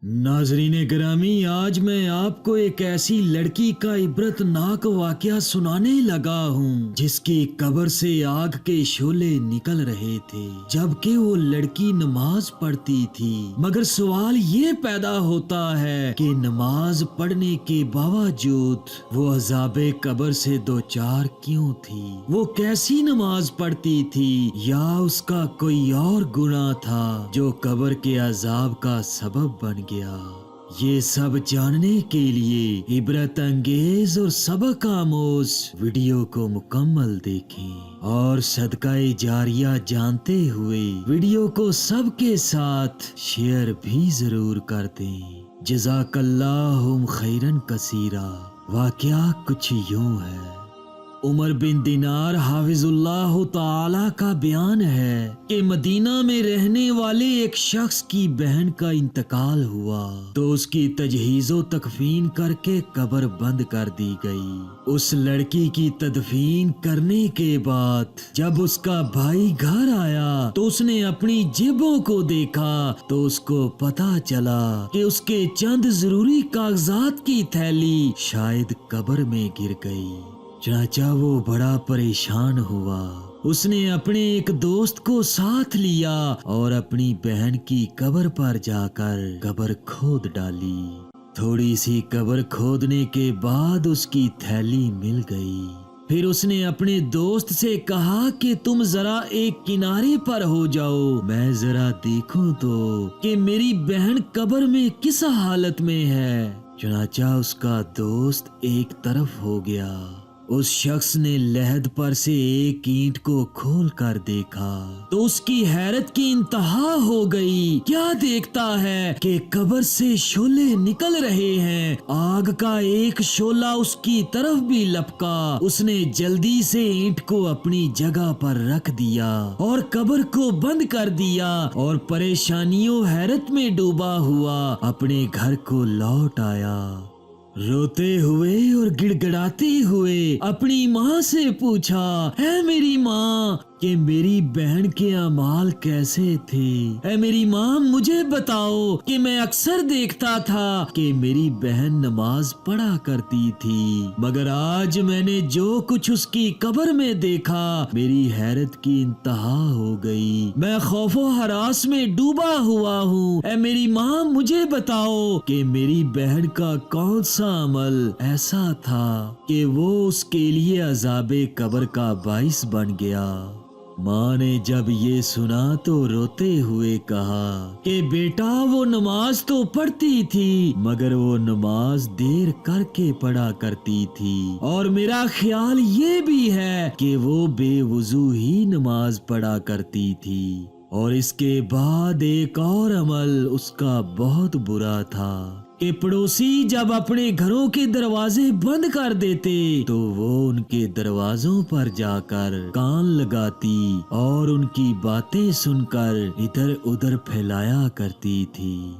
नाजरीन ग्रामी, आज मैं आपको एक ऐसी लड़की का इबरतनाक वाकया सुनाने लगा हूँ जिसकी कब्र से आग के शोले निकल रहे थे जबकि वो लड़की नमाज पढ़ती थी। मगर सवाल ये पैदा होता है कि नमाज पढ़ने के बावजूद वो अजाबे कब्र से दो चार क्यों थी? वो कैसी नमाज पढ़ती थी या उसका कोई और गुनाह था जो कब्र के अजाब का सबब बन गया? ये सब जानने के लिए इबरत अंगेज और सबक आमोज वीडियो को मुकम्मल देखें और सदकाए जारिया जानते हुए वीडियो को सबके साथ शेयर भी जरूर कर दें। जज़ाकल्लाहुम खैरन कसीरा। वाकया कुछ यूं है। उमर बिन दिनार हाफिजुल्लाह ताला का बयान है कि मदीना में रहने वाले एक शख्स की बहन का इंतकाल हुआ तो उसकी तजहीज़ो तकफीन करके कब्र बंद कर दी गई। उस लड़की की तदफीन करने के बाद जब उसका भाई घर आया तो उसने अपनी जेबों को देखा तो उसको पता चला कि उसके चंद जरूरी कागजात की थैली शायद कब्र में गिर गई। चाचा वो बड़ा परेशान हुआ। उसने अपने एक दोस्त को साथ लिया और अपनी बहन की कब्र पर जाकर कब्र खोद डाली। थोड़ी सी कब्र खोदने के बाद उसकी थैली मिल गई। फिर उसने अपने दोस्त से कहा कि तुम जरा एक किनारे पर हो जाओ, मैं जरा देखूं तो कि मेरी बहन कब्र में किस हालत में है। चुनाचा उसका दोस्त एक तरफ हो गया। उस शख्स ने लहद पर से एक ईंट को खोल कर देखा तो उसकी हैरत की इंतहा हो गई। क्या देखता है कि कब्र से शोले निकल रहे हैं। आग का एक शोला उसकी तरफ भी लपका। उसने जल्दी से ईंट को अपनी जगह पर रख दिया और कब्र को बंद कर दिया और परेशानियों हैरत में डूबा हुआ अपने घर को लौट आया। रोते हुए और गिड़गिड़ाते हुए अपनी माँ से पूछा, है मेरी माँ कि मेरी बहन के अमाल कैसे थे? ऐ मेरी माँ मुझे बताओ कि मैं अक्सर देखता था कि मेरी बहन नमाज पढ़ा करती थी मगर आज मैंने जो कुछ उसकी कब्र में देखा मेरी हैरत की इंतहा हो गई। मैं खौफो हरास में डूबा हुआ हूँ। ऐ मेरी माँ मुझे बताओ कि मेरी बहन का कौन सा अमल ऐसा था कि वो उसके लिए अजाबे कब्र का बाइस बन गया। माँ ने जब ये सुना तो रोते हुए कहा कि बेटा वो नमाज तो पढ़ती थी मगर वो नमाज देर करके पढ़ा करती थी और मेरा ख्याल ये भी है कि वो बेवुजू ही नमाज पढ़ा करती थी। और इसके बाद एक और अमल उसका बहुत बुरा था कि पड़ोसी जब अपने घरों के दरवाजे बंद कर देते तो वो उनके दरवाजों पर जाकर कान लगाती और उनकी बातें सुनकर इधर उधर फैलाया करती थी।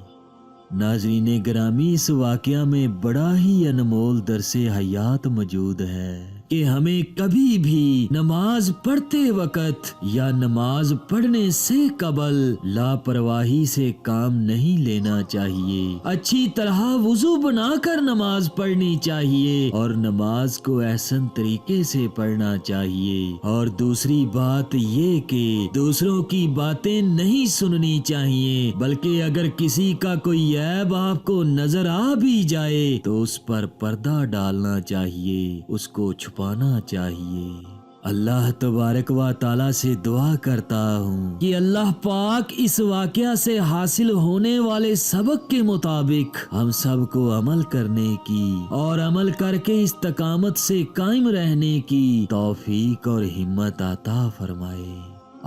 नाज़रीन ग्रामी, इस वाकया में बड़ा ही अनमोल दरसे हयात मौजूद है कि हमें कभी भी नमाज पढ़ते वक्त या नमाज पढ़ने से कबल लापरवाही से काम नहीं लेना चाहिए। अच्छी तरह वुजू बनाकर नमाज पढ़नी चाहिए और नमाज को एहसन तरीके से पढ़ना चाहिए। और दूसरी बात ये कि दूसरों की बातें नहीं सुननी चाहिए बल्कि अगर किसी का कोई ऐब आपको नजर आ भी जाए तो उस पर पर्दा डालना चाहिए, उसको छुपाना चाहिए। अल्लाह तबारक व ताला से दुआ करता हूँ कि अल्लाह पाक इस वाकया से हासिल होने वाले सबक के मुताबिक हम सबको अमल करने की और अमल करके इस्तकामत से कायम रहने की तौफीक और हिम्मत अता फरमाए।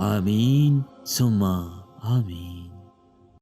आमीन सुम्मा आमीन।